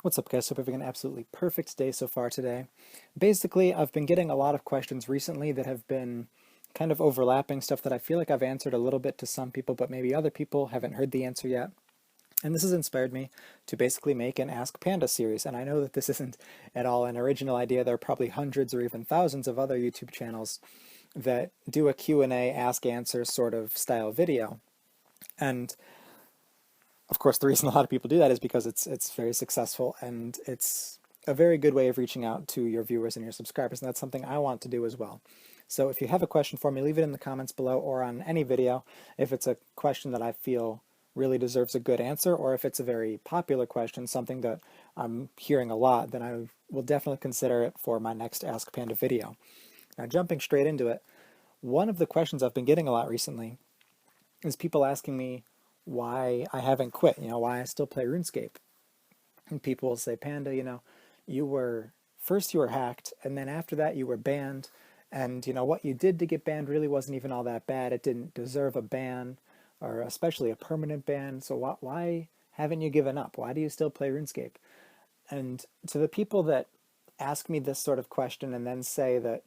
What's up, guys? Hope you're having an absolutely perfect day so far today. Basically, I've been getting a lot of questions recently that have been kind of overlapping stuff that I feel like I've answered a little bit to some people, but maybe other people haven't heard the answer yet. And this has inspired me to basically make an Ask Panda series. And I know that this isn't at all an original idea. There are probably hundreds or even thousands of other YouTube channels that do a Q&A, ask answer sort of style video. And of course, the reason a lot of people do that is because it's very successful and it's a very good way of reaching out to your viewers and your subscribers, and that's something I want to do as well. So if you have a question for me, leave it in the comments below or on any video. If it's a question that I feel really deserves a good answer, or if it's a very popular question, something that I'm hearing a lot, then I will definitely consider it for my next Ask Panda video. Now, jumping straight into it, one of the questions I've been getting a lot recently is people asking me why I haven't quit, why I still play RuneScape. And people will say, Panda, you were first you were hacked, and then after that you were banned. And what you did to get banned really wasn't even all that bad. It didn't deserve a ban, or especially a permanent ban. So why haven't you given up? Why do you still play RuneScape? And to the people that ask me this sort of question and then say that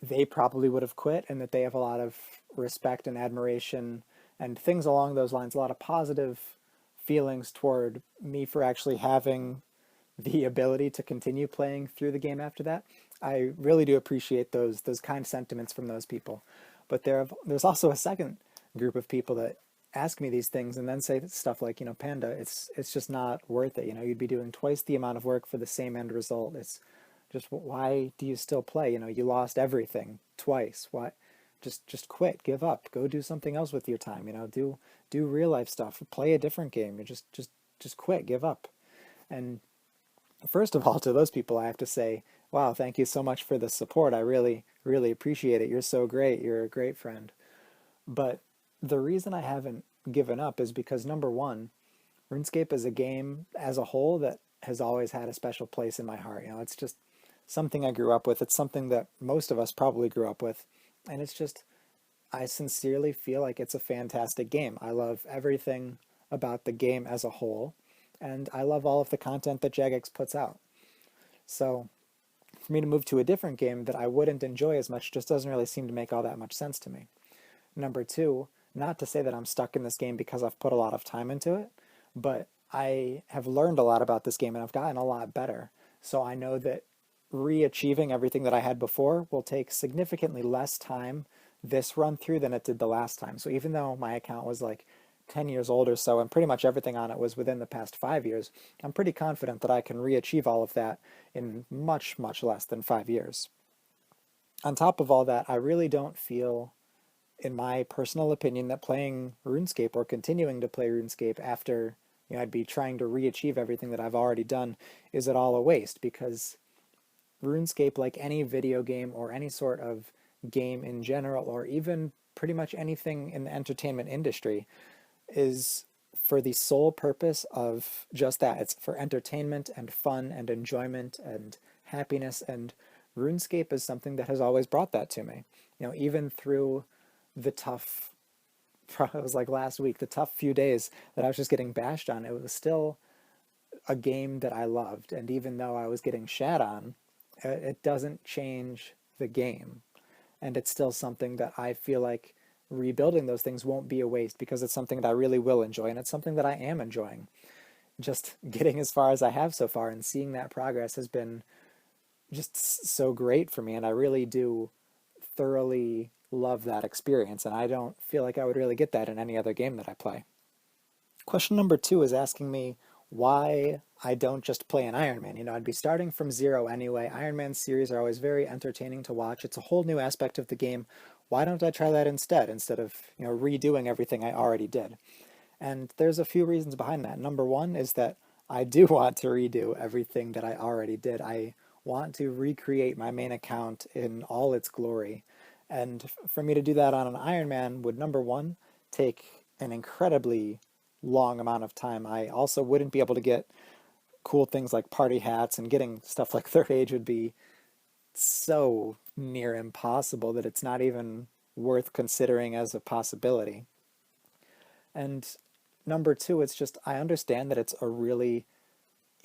they probably would have quit and that they have a lot of respect and admiration and things along those lines, a lot of positive feelings toward me for actually having the ability to continue playing through the game after that. I really do appreciate those kind sentiments from those people. But there's also a second group of people that ask me these things and then say stuff like, Panda, it's just not worth it. You'd be doing twice the amount of work for the same end result. It's just, why do you still play? You lost everything twice. Why? Just quit, give up, go do something else with your time. Do real life stuff, play a different game. You just quit, give up. And first of all, to those people, I have to say, wow, thank you so much for the support. I really, really appreciate it. You're so great. You're a great friend. But the reason I haven't given up is because, number one, RuneScape is a game as a whole that has always had a special place in my heart. It's just something I grew up with. It's something that most of us probably grew up with. And it's just, I sincerely feel like it's a fantastic game. I love everything about the game as a whole, and I love all of the content that Jagex puts out. So for me to move to a different game that I wouldn't enjoy as much just doesn't really seem to make all that much sense to me. Number two, not to say that I'm stuck in this game because I've put a lot of time into it, but I have learned a lot about this game and I've gotten a lot better. So I know that re-achieving everything that I had before will take significantly less time this run through than it did the last time. So even though my account was like 10 years old or so and pretty much everything on it was within the past 5 years, I'm pretty confident that I can re-achieve all of that in much, much less than 5 years. On top of all that, I really don't feel, in my personal opinion, that playing RuneScape or continuing to play RuneScape after I'd be trying to re-achieve everything that I've already done is at all a waste, because RuneScape, like any video game or any sort of game in general, or even pretty much anything in the entertainment industry, is for the sole purpose of just that. It's for entertainment and fun and enjoyment and happiness, and RuneScape is something that has always brought that to me. Even through the tough, it was like last week, the tough few days that I was just getting bashed on, it was still a game that I loved. And even though I was getting shat on, it doesn't change the game. And it's still something that I feel like rebuilding those things won't be a waste, because it's something that I really will enjoy, and it's something that I am enjoying. Just getting as far as I have so far and seeing that progress has been just so great for me, and I really do thoroughly love that experience, and I don't feel like I would really get that in any other game that I play. Question number two is asking me why I don't just play an Ironman. I'd be starting from zero anyway. Ironman series are always very entertaining to watch. It's a whole new aspect of the game. Why don't I try that instead of redoing everything I already did? And there's a few reasons behind that. Number one is that I do want to redo everything that I already did. I want to recreate my main account in all its glory. And for me to do that on an Ironman would, number one, take an incredibly long amount of time. I also wouldn't be able to get cool things like party hats, and getting stuff like Third Age would be so near impossible that it's not even worth considering as a possibility. And number two, it's just, I understand that it's a really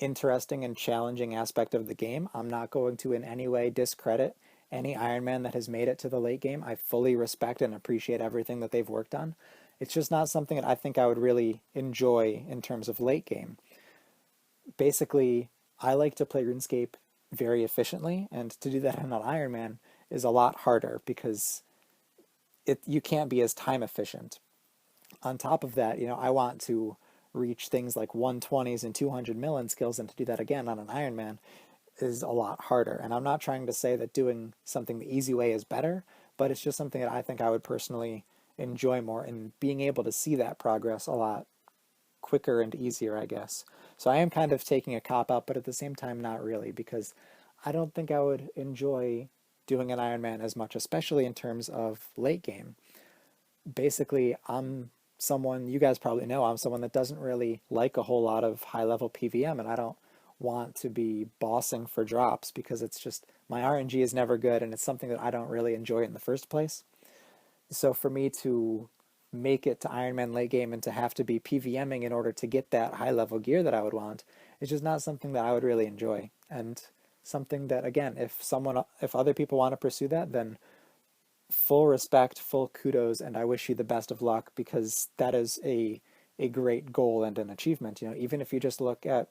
interesting and challenging aspect of the game. I'm not going to in any way discredit any Ironman that has made it to the late game. I fully respect and appreciate everything that they've worked on. It's just not something that I think I would really enjoy in terms of late game. Basically, I like to play RuneScape very efficiently, and to do that on an Ironman is a lot harder because you can't be as time efficient. On top of that, I want to reach things like 120s and 200 million skills, and to do that again on an Ironman is a lot harder. And I'm not trying to say that doing something the easy way is better, but it's just something that I think I would personally enjoy more, and being able to see that progress a lot quicker and easier, I guess. So I am kind of taking a cop out, but at the same time, not really, because I don't think I would enjoy doing an Ironman as much, especially in terms of late game. Basically, I'm someone, you guys probably know, I'm someone that doesn't really like a whole lot of high level PVM, and I don't want to be bossing for drops because it's just, my RNG is never good, and it's something that I don't really enjoy in the first place. So for me to make it to Ironman late game and to have to be PVMing in order to get that high level gear that I would want, it's just not something that I would really enjoy. And something that, again, if other people want to pursue that, then full respect, full kudos, and I wish you the best of luck, because that is a great goal and an achievement. Even if you just look at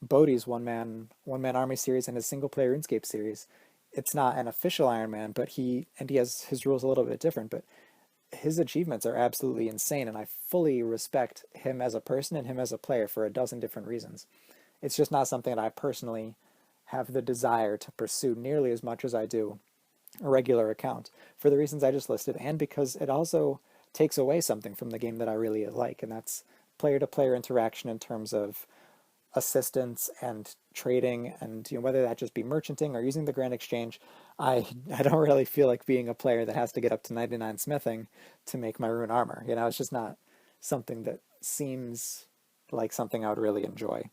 Bodhi's one man army series and his single player RuneScape series, it's not an official Ironman, but he has his rules a little bit different, but his achievements are absolutely insane, and I fully respect him as a person and him as a player for a dozen different reasons. It's just not something that I personally have the desire to pursue nearly as much as I do a regular account, for the reasons I just listed, and because it also takes away something from the game that I really like, and that's player-to-player interaction in terms of assistance and trading, and whether that just be merchanting or using the Grand Exchange. I don't really feel like being a player that has to get up to 99 smithing to make my rune armor. It's just not something that seems like something I would really enjoy.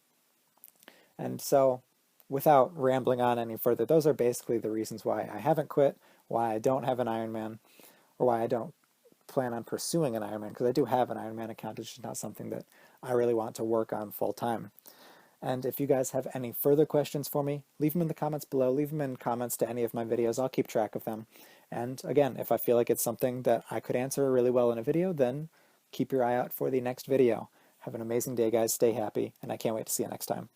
And so, without rambling on any further, those are basically the reasons why I haven't quit, why I don't have an Ironman, or why I don't plan on pursuing an Ironman, because I do have an Ironman account. It's just not something that I really want to work on full time. And if you guys have any further questions for me, leave them in the comments below. Leave them in comments to any of my videos. I'll keep track of them. And again, if I feel like it's something that I could answer really well in a video, then keep your eye out for the next video. Have an amazing day, guys. Stay happy, and I can't wait to see you next time.